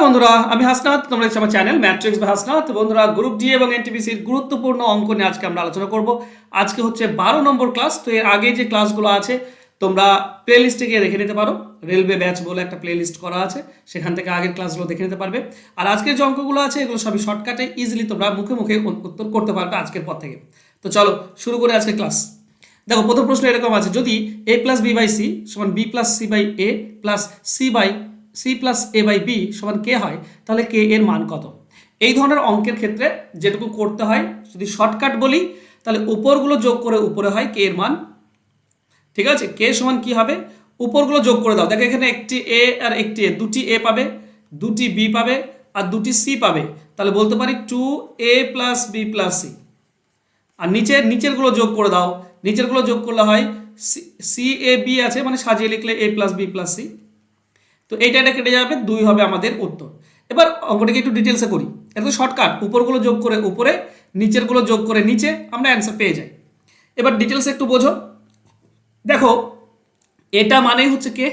বন্ধুরা, আমি হাসনাত। তোমরা দেখছো আমার চ্যানেল ম্যাট্রিক্স বা হাসনাত। বন্ধুরা, গ্রুপ ডি এবং এনটিপিসির গুরুত্বপূর্ণ অঙ্ক নিয়ে আজকে আমরা আলোচনা করব। আজকে হচ্ছে 12 নম্বর ক্লাস। তো এর আগে যে ক্লাসগুলো আছে তোমরা প্লেলিস্টে গিয়ে দেখে নিতে পারো। রেলওয়ে ব্যাচ বলে একটা প্লেলিস্ট করা আছে, সেখান থেকে আগের ক্লাসগুলো দেখে নিতে পারবে। আর আজকের যে অঙ্কগুলো আছে এগুলো সবই শর্টকাটে, ইজিলি তোমরা মুখে মুখে উত্তর করতে পারবে আজকের পর থেকে। তো চলো শুরু করে আজকের ক্লাস। দেখো, প্রথম প্রশ্ন এরকম আছে, যদি a plus B by C সমান B plus C by A plus C plus A by B সমান কে হয়, তাহলে কে এর মান কত? এই ধরনের অঙ্কের ক্ষেত্রে যেটুকু করতে হয়, যদি শর্টকাট বলি তাহলে উপরগুলো যোগ করে উপরে হয় কে এর মান। ঠিক আছে, কে সমান কি হবে, উপরগুলো যোগ করে দাও। দেখো এখানে একটি এ আর একটি এ, দুটি এ পাবে, দুটি বি পাবে আর দুটি সি পাবে। তাহলে বলতে পারি 2a plus B plus C. আর নিচেরগুলো যোগ করে দাও, নিচেরগুলো যোগ করলে হয় সি এ বি আছে, মানে সাজিয়ে লিখলে এ প্লাস বি প্লাস সি। তো এটা কেটে যাবে, 2 হবে আমাদের উত্তর। এবার অঙ্কটাকে একটু ডিটেলসে করি। একদম শর্টকাট, উপরগুলো যোগ করে উপরে, নিচেরগুলো যোগ করে নিচে, আমরা অ্যান্সার পেয়ে যাই। এবার ডিটেলসে একটু বোঝো। দেখো, এটা মানেই হচ্ছে কে,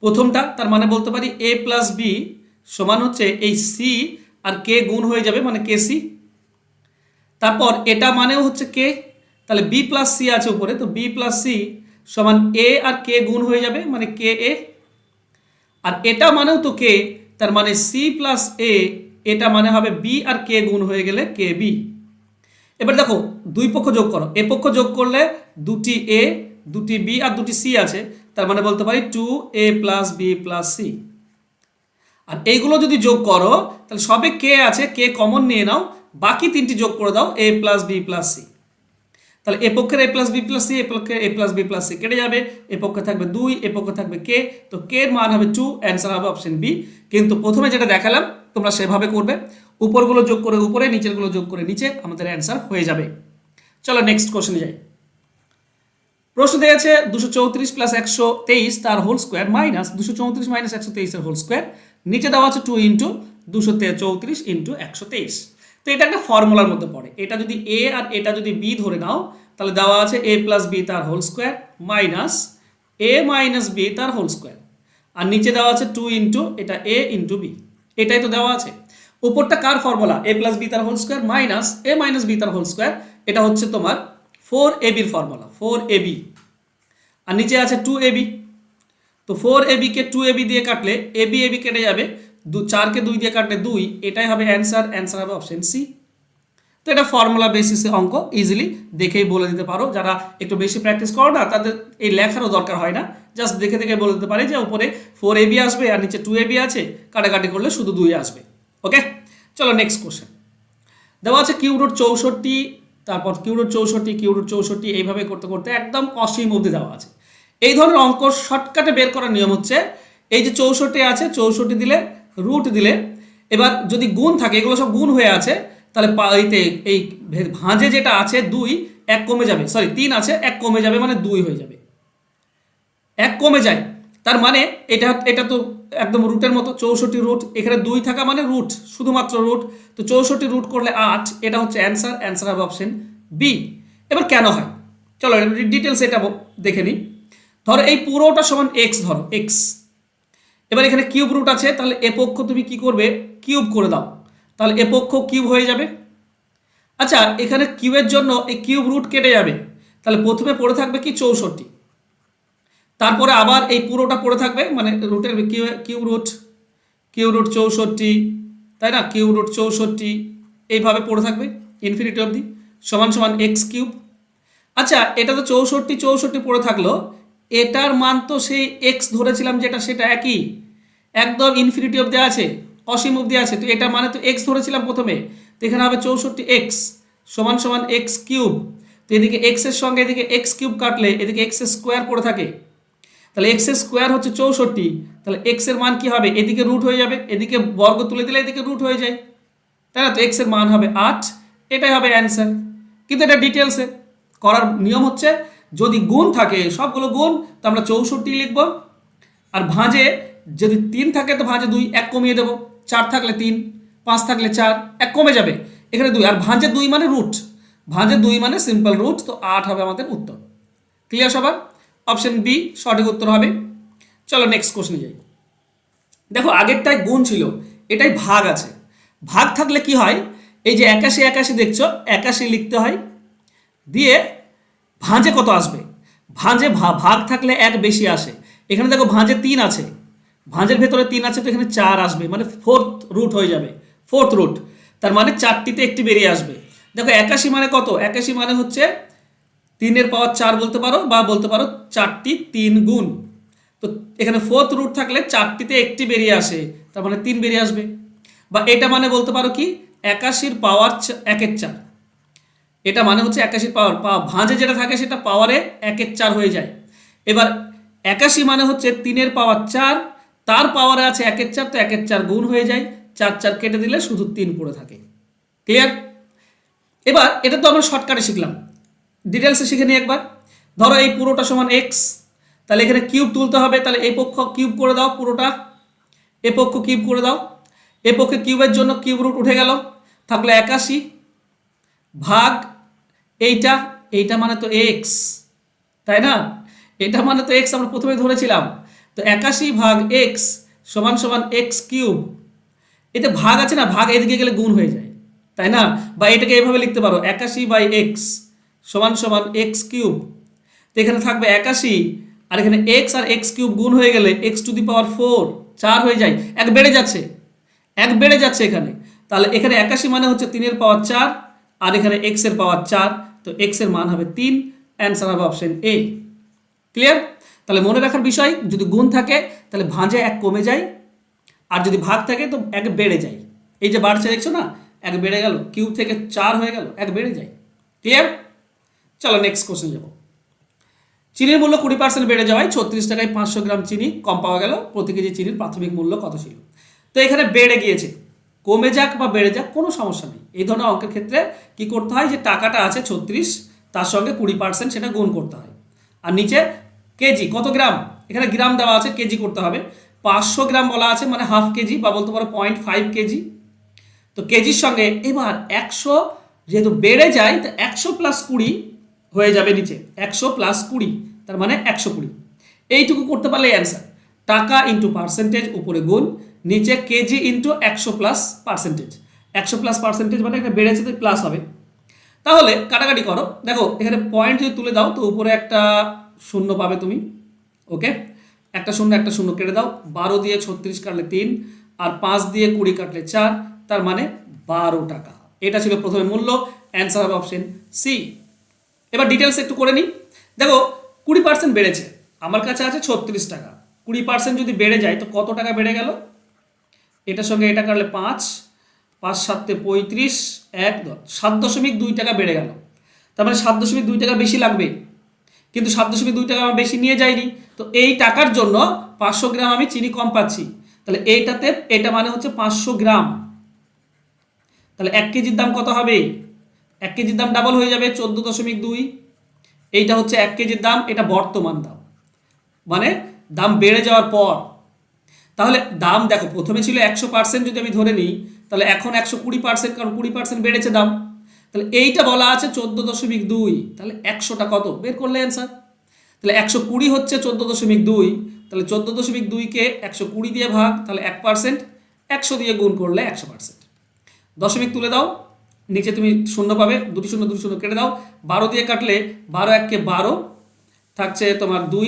প্রথমটা, তার মানে বলতে পারি এ প্লাস বি সমান হচ্ছে এই সি আর কে গুণ হয়ে যাবে, মানে কে সি। তারপর এটা মানেও হচ্ছে কে, তাহলে বি প্লাস সি আছে উপরে, তো বি প্লাস সি সমান এ আর কে গুণ হয়ে যাবে, মানে কে এ। আর এটা মানেও তো কে, তার মানে সি প্লাস এ, এটা মানে হবে বি আর কে গুণ হয়ে গেলে কে বি। এবার দেখো, দুই পক্ষ যোগ করো, এ পক্ষ যোগ করলে দুটি এ, দুটি বি আর দুটি সি আছে, তার মানে বলতে পারি 2a plus B plus C. আর এইগুলো যদি যোগ করো তাহলে সবে কে আছে, কে কমন নিয়ে নাও, বাকি তিনটি যোগ করে দাও এ প্লাস বি প্লাস সি। তাহলে এ পক্ষের এ প্লাস বি প্লাস সি, এ পক্ষের এ প্লাস বি প্লাস সি কেটে যাবে, এ পক্ষে থাকবে 2, এ পক্ষে থাকবে কে, তো কে এর মান হবে 2, অ্যান্সার হবে অপশন বি। কিন্তু প্রথমে যেটা দেখালাম তোমরা সেভাবে করবে, উপরগুলো যোগ করে উপরে, নিচেরগুলো যোগ করে নিচে, আমাদের অ্যান্সার হয়ে যাবে। চলো নেক্সট কোশ্চেনে যাই। প্রশ্ন দেওয়া আছে 234 প্লাস 123 তার হোল স্কোয়ার মাইনাস 234 মাইনাস 123 এর হোল স্কোয়ার, নিচে দেওয়া আছে 2 ইন্টু 234 ইন্টু 123। তো এটা একটা ফর্মুলার মধ্যে পড়ে। এটা যদি এ আর এটা যদি বি ধরে নাও, তাহলে দেওয়া আছে এ প্লাস বি তার হোল স্কোয়ার মাইনাস এ মাইনাস বি তার হোল স্কোয়ার, আর নিচে দেওয়া আছে 2 ইন্টু এটা এ ইন্টু বি। এটাই তো দেওয়া আছে। উপরটা কার ফর্মুলা, এ প্লাস বি তার হোল স্কোয়ার মাইনাস এ মাইনাস বি তার হোল স্কোয়ার, এটা হচ্ছে তোমার 4ab এর ফর্মুলা, 4ab। আর নিচে আছে 2ab, তো 4ab কে 2ab দিয়ে কাটলে ab ab কেটে যাবে, 4 কে 2 দিয়ে কাটলে 2, এটাই হবে অ্যান্সার, অ্যান্সার হবে অপশন সি। তো এটা ফর্মুলা বেসিসে অঙ্ক, ইজিলি দেখেই বলে দিতে পারো। যারা একটু বেশি প্র্যাকটিস করো না, তাদের এই লেখারও দরকার হয় না, জাস্ট দেখে দেখে বলে দিতে পারি যে উপরে 4ab আসবে আর নিচে 2ab আছে, কাটাকাটি করলে শুধু 2 আসবে। ওকে, চলো নেক্সট কোশ্চেন। দেওয়া আছে কিউ রুট 64, তারপর কিউ রুট 64 এইভাবে করতে করতে একদম অসীম অবধি দেওয়া আছে। এই ধরনের অঙ্ক শর্টকাটে বের করার নিয়ম হচ্ছে, এই যে 64 আছে, 64 দিলে রুট দিলে, এবার যদি গুণ থাকে, এগুলো সব গুণ হয়ে আছে, তাহলে এই ভাঁজে যেটা আছে 2, 1 কমে যাবে, সরি 3 আছে, 1 কমে যাবে, মানে 2 হয়ে যাবে, 1 কমে যায়। তার মানে এটা এটা তো একদম রুটের মতো, 64 রুট, এখানে 2 থাকা মানে রুট, শুধুমাত্র রুট, তো 64 রুট করলে 8, এটা হচ্ছে অ্যান্সার, অ্যান্সার হবে অপশন বি। এবার কেন হয়, চলো ডিটেলস এটা দেখে নিই। ধরো এই পুরোটা সমান এক্স, ধরো এক্স। এবার এখানে কিউব রুট আছে, তাহলে এ পক্ষ তুমি কি করবে, কিউব করে দাও, তাহলে এ পক্ষ কিউব হয়ে যাবে। আচ্ছা, এখানে কিউবের জন্য এই কিউব রুট কেটে যাবে, তাহলে প্রথমে পড়ে থাকবে কি 64, তারপরে আবার এই পুরোটা পড়ে থাকবে, মানে রুটের কিউব রুট 64, তাই না, কিউব রুট 64 এইভাবে পড়ে থাকবে ইনফিনিটি অবধি, সমান সমান এক্স কিউব। আচ্ছা, এটা তো 64 পড়ে থাকলো, এটার মান তো সেই এক্স ধরেছিলাম যেটা, সেটা একই, একদম ইনফিনিটি অবধি আছে, অসীম অবধি আছে, তো এটা মানে তো এক্স ধরেছিলাম প্রথমে, তো এখানে হবে 64x সমান সমান এক্স কিউব। তো এদিকে এক্স এর সঙ্গে এদিকে এক্স কিউব কাটলে এদিকে এক্স স্কোয়ার পড়ে থাকে, তাহলে এক্স স্কোয়ার হচ্ছে 64, তাহলে এক্স এর মান কি হবে, এদিকে রুট হয়ে যাবে, এদিকে বর্গ তুলে দিলে এদিকে রুট হয়ে যায়, তাই না, তো এক্স এর মান হবে 8, এটাই হবে অ্যান্সার। কিন্তু এটা ডিটেলসে করার নিয়ম হচ্ছে, যদি গুণ থাকে, সবগুলো গুণ, তো আমরা 64 লিখব, আর ভাঁজে যদি 3 থাকে তো ভাঁজে 2, 1 কমিয়ে দেবো, 4 থাকলে 3, 5 থাকলে 4, 1 কমে যাবে, এখানে 2, আর ভাঁজে 2 মানে রুট, ভাঁজে 2 মানে সিম্পল রুট, তো 8 হবে আমাদের উত্তর। ক্লিয়ার সবার, অপশন বি সঠিক উত্তর হবে। চলো নেক্সট কোশ্চেনে যাই। দেখো, আগেরটায় গুণ ছিল, এটাই ভাগ আছে। ভাগ থাকলে কি হয়, এই যে 81 81 দেখছো, 81 লিখতে হয়, দিয়ে ভাঁজে কত আসবে, ভাঁজে ভাগ থাকলে এক বেশি আসে। এখানে দেখো ভাঁজে 3 আছে, ভাঁজের ভেতরে 3 আছে, তো এখানে 4 আসবে, মানে ফোর্থ রুট হয়ে যাবে, ফোর্থ রুট। তার মানে 4টিতে একটি বেরিয়ে আসবে। দেখো 81 মানে কত, 81 মানে হচ্ছে 3 এর পাওয়ার 4 বলতে পারো, বা বলতে পারো 4টি 3 গুণ। তো এখানে ফোর্থ রুট থাকলে 4টিতে একটি বেরিয়ে আসে, তার মানে 3 বেরিয়ে আসবে। বা এটা মানে বলতে পারো কি, 81-র পাওয়ার 1-এর 4। এটা মানে হচ্ছে 81-র পাওয়ার ভাঁজে যেটা থাকে সেটা পাওয়ারে 1-এর 4 হয়ে যায়। এবার 81 মানে হচ্ছে 3-এর পাওয়ার 4, তার পাওয়ারে আছে 1-এর 4, তো 1-এর 4 গুণ হয়ে যায়, 4 4 কেটে দিলে শুধু 3 পড়ে থাকে। ক্লিয়ার? এবার এটা তো আমরা শর্টকাটে শিখলাম, ডিটেলসে শিখে নিই একবার। ধরো এই পুরোটা সমান এক্স, তাহলে এখানে কিউব তুলতে হবে, তাহলে এই পক্ষ কিউব করে দাও, পুরোটা এ পক্ষ কিউব করে দাও। এ পক্ষে কিউবের জন্য কিউব রুট উঠে গেল, থাকলো 81 ভাগ এইটা, এইটা মানে তো এক্স, তাই না? এটা মানে তো এক্স আমরা প্রথমে ধরেছিলাম। তো 81 ভাগ এক্স সমান সমান এক্স কিউব। এতে ভাগ আছে না, ভাগ এদিকে গেলে গুণ হয়ে যায়, তাই না? বা এটাকে এভাবে লিখতে পারো, 81 বাই এক্স সমান সমান এক্স কিউব। তো এখানে থাকবে 81, আর এখানে এক্স আর এক্স কিউব গুণ হয়ে গেলে এক্স টু দি পাওয়ার 4, 4 হয়ে যায়, এক বেড়ে যাচ্ছে, এক বেড়ে যাচ্ছে এখানে। তাহলে এখানে 81 মানে হচ্ছে 3-এর পাওয়ার 4, আর এখানে এক্স এর পাওয়ার 4, তো এক্স এর মান হবে 3, অ্যান্সার হবে অপশন এ। ক্লিয়ার? তাহলে মনে রাখার বিষয়, যদি গুণ থাকে তাহলে ভাঁজে এক কমে যায়, আর যদি ভাগ থাকে তো এক বেড়ে যায়। এই যে বাড়ছে দেখছো না, এক বেড়ে গেল, কিউ থেকে 4 হয়ে গেল, এক বেড়ে যায়। ক্লিয়ার? চলো নেক্সট কোশ্চেন যাবো। চিনির মূল্য 20% বেড়ে যাওয়ায় 36 টাকায় 500 গ্রাম চিনি কম পাওয়া গেল, প্রতি কেজি চিনির প্রাথমিক মূল্য কত ছিল? তো এখানে বেড়ে গিয়েছে, কমে যাক বা বেড়ে যাক কোনো সমস্যা নেই। এই ধরনের অঙ্কের ক্ষেত্রে কি করতে হয়, যে টাকাটা আছে 36, তার সঙ্গে 20% সেটা গুণ করতে হয়। আর নিচে কেজি কত গ্রাম, এখানে গ্রাম দেওয়া আছে, কেজি করতে হবে। 500 গ্রাম বলা আছে, মানে হাফ কেজি, বা বলতে পারো 0.5 কেজি। তো কেজির সঙ্গে এবার 100 যেহেতু বেড়ে যায়, তো 100 প্লাস 20 হয়ে যাবে নিচে, 100 প্লাস 20, তার মানে 120। এইটুকু করতে পারলে অ্যান্সার। টাকা ইন্টু পার্সেন্টেজ উপরে গুণ, নিচে KG into 100 plus percentage. 100 plus percentage মানে এখানে বেড়েছে তো প্লাস হবে। তাহলে কাটাকাটি করো, দেখো এখানে পয়েন্ট যদি তুলে দাও তো উপরে একটা শূন্য পাবে তুমি। ওকে, একটা শূন্য একটা শূন্য কেটে দাও, 12 দিয়ে 36 কাটলে 3, আর 5 দিয়ে 20 কাটলে 4, তার মানে 12 টাকা। এটা ছিল প্রথমে মূল্য, অ্যান্সার হবে অপশন সি। এবার ডিটেলস একটু করে নিই। দেখো 20% বেড়েছে, আমার কাছে আছে 36 টাকা, 20% যদি বেড়ে যায় তো কত টাকা বেড়ে গেল? এটার সঙ্গে এটা কাটলে 5, 5 7 35, 1 7.2 টাকা বেড়ে গেল। তার মানে 7.2 টাকা বেশি লাগবে, কিন্তু 7.2 টাকা আমার বেশি নিয়ে যায়নি। তো এই টাকার জন্য 500 গ্রাম আমি চিনি কম পাচ্ছি। তাহলে এইটাতে এটা মানে হচ্ছে 500 গ্রাম। তাহলে 1 কেজির দাম কত হবে? 1 কেজির দাম ডাবল হয়ে যাবে, 14.2। এইটা হচ্ছে 1 কেজির দাম, এটা বর্তমান দাম, মানে দাম বেড়ে যাওয়ার পর। তাহলে দাম দেখো প্রথমে ছিল 100% যদি আমি ধরে নিই, তাহলে এখন 120%, কারণ 20% বেড়েছে দাম। তাহলে এইটা বলা আছে 14.2, তাহলে 100টা কত বের করলে অ্যান্সার। তাহলে 120 হচ্ছে 14.2, তাহলে 14.2কে 120 দিয়ে ভাগ, তাহলে 1%, 100 দিয়ে গুণ করলে 100%। দশমিক তুলে দাও, নিচে তুমি শূন্য পাবে, দুটি শূন্য দুটি শূন্য কেটে দাও, 12 দিয়ে কাটলে 12 1 কে 12, থাকছে তোমার 2।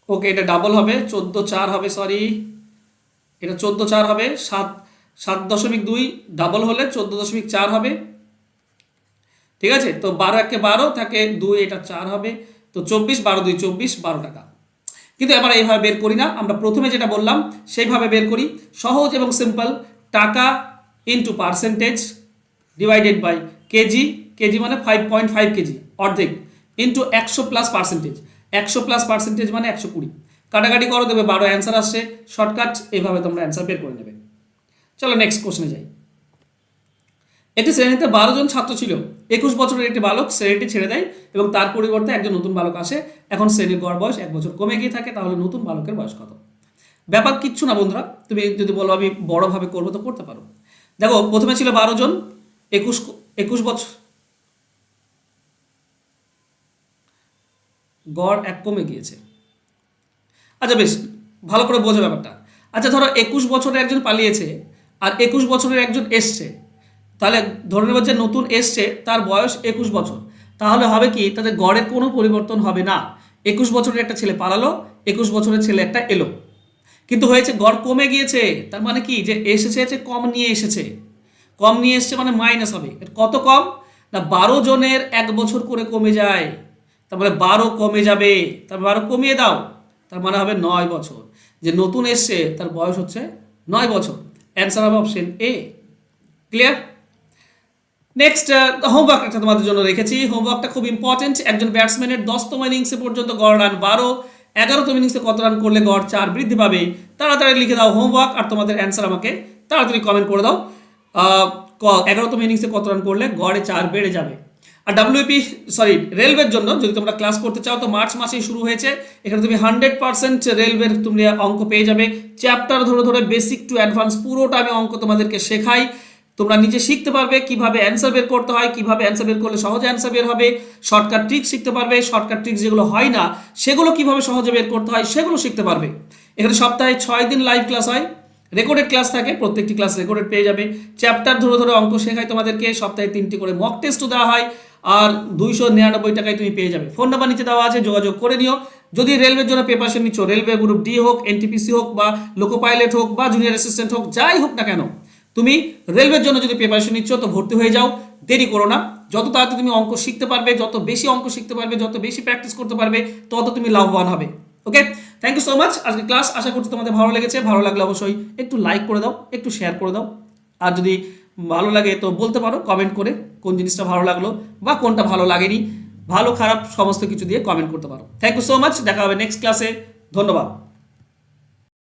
ওকে, এটা ডাবল হবে, 14 4 হবে, সরি এটা 14 4 হবে, 7.2 ডাবল হলে 14.4 হবে। ঠিক আছে, তো 12 1 কে 12 থাকে 2, এটা 4 হবে, তো 24, 12 2 24, 12 টাকা। কিন্তু এবার এইভাবে বের করি না, আমরা প্রথমে যেটা বললাম সেইভাবে বের করি, সহজ এবং সিম্পল। টাকা into percentage divided by KG, KG মানে 5.5 কেজি, অর্ধেক, into 100 plus percentage, 100 plus percentage মানে 120। কাটাকাটি করো, দেবে 12, অ্যান্সার আসছে। শর্টকাট, এইভাবে তোমরা অ্যান্সার বের করে নেবে। চলো নেক্সট কোশ্চেনে যাই। একটি শ্রেণীতে 12 জন ছাত্র ছিল, 21 বছরের একটি বালক শ্রেণীটি ছেড়ে দেয় এবং তার পরিবর্তে একজন নতুন বালক আসে। এখন শ্রেণীর গড় বয়স 1 বছর কমে গিয়ে থাকে, তাহলে নতুন বালকের বয়স কত? ব্যাপার কিচ্ছু না বন্ধুরা, তুমি যদি বলো আমি বড়ভাবে করবো তো করতে পারো। দেখো প্রথমে ছিল 12 জন, 21 বছর, গড় 1 কমে গিয়েছে। আচ্ছা বেশ, ভালো করে বোঝো ব্যাপারটা। আচ্ছা ধরো 21 বছরের একজন পালিয়েছে আর 21 বছরের একজন এসছে, তাহলে ধরে নেব যে নতুন এসছে তার বয়স 21 বছর, তাহলে হবে কি তাদের গড়ের কোনো পরিবর্তন হবে না। 21 বছরের একটা ছেলে পালালো, 21 বছরের ছেলে একটা এলো, কিন্তু হয়েছে গড় কমে গিয়েছে। তার মানে কি যে এসেছে কম নিয়ে এসেছে, কম নিয়ে এসছে মানে মাইনাস হবে। কত কম না 12 জনের 1 বছর করে কমে যায়, তারপরে 12 কমে যাবে, তার 12 কমিয়ে দাও, তার মানে হবে 9 বছর। যে নতুন এসছে তার বয়স হচ্ছে 9 বছর। অ্যান্সার হবে option A. Clear? Next homework একটা তোমাদের জন্য রেখেছি। হোমওয়ার্কটা খুব ইম্পর্টেন্ট। একজন ব্যাটসম্যানের 10তম ইনিংসে পর্যন্ত গড় রান 12, 11তম ইনিংসে কত রান করলে গড় 4 বৃদ্ধি পাবে। তাড়াতাড়ি লিখে দাও হোমওয়ার্ক আর তোমাদের অ্যান্সার আমাকে তাড়াতাড়ি কমেন্ট করে দাও। 11তম ইনিংসে কত রান করলে গড়ে 4 বেড়ে যাবে। আর রেলওয়ের জন্য যদি তোমরা ক্লাস করতে চাও তো মার্চ মাসেই শুরু হয়েছে। এখানে তুমি 100% রেলওয়ের তুমি অঙ্ক পেয়ে যাবে। চ্যাপ্টার ধরে ধরে বেসিক টু অ্যাডভান্স পুরোটা আমি অঙ্ক তোমাদেরকে শেখাই। তোমরা নিজে শিখতে পারবে কিভাবে অ্যান্সার বের করতে হয়, কিভাবে অ্যান্সার বের করলে সহজে অ্যান্সার বের হবে, শর্টকাট ট্রিক্স শিখতে পারবে, শর্টকাট ট্রিক্স যেগুলো হয় না সেগুলো কিভাবে সহজে বের করতে হয় সেগুলো শিখতে পারবে। এখানে সপ্তাহে 6 দিন লাইভ ক্লাস হয়, রেকর্ডেড ক্লাস থাকে, প্রত্যেকটি ক্লাস রেকর্ডেড পেয়ে যাবে। চ্যাপ্টার ধরে ধরে অঙ্ক শেখায় তোমাদেরকে, সপ্তাহে 3টি করে মক টেস্টও দেওয়া হয়, আর 299 টাকায় তুমি পেয়ে যাবে। ফোন নাম্বার নিচে দেওয়া আছে, যোগাযোগ করে নিও। যদি রেলওয়ের জন্য প্রিপারেশন নিচ্ছ, রেলওয়ে গ্রুপ ডি হোক, এনটিপিসি হোক বা লোকো পাইলট হোক বা জুনিয়র অ্যাসিস্ট্যান্ট হোক, যাই হোক না কেন, তুমি রেলওয়ের জন্য যদি প্রিপারেশন নিচ্ছ তো ভর্তি হয়ে যাও, দেরি করো না। যত তাড়াতাড়ি তুমি অঙ্ক শিখতে পারবে, যত বেশি অঙ্ক শিখতে পারবে, যত বেশি প্র্যাকটিস করতে পারবে, তত তুমি লাভবান হবে। ওকে, থ্যাংক ইউ সো মাচ। আজকে ক্লাস আশা করছি তোমাদের ভালো লেগেছে। ভালো লাগলে অবশ্যই একটু লাইক করে দাও, একটু শেয়ার করে দাও, আর যদি ভালো লাগে তো বলতে পারো কমেন্ট করে কোন জিনিসটা ভালো লাগলো বা কোনটা ভালো লাগেনি। ভালো খারাপ সমস্ত কিছু দিয়ে কমেন্ট করতে পারো। Thank you so much. দেখা হবে নেক্সট ক্লাসে। ধন্যবাদ।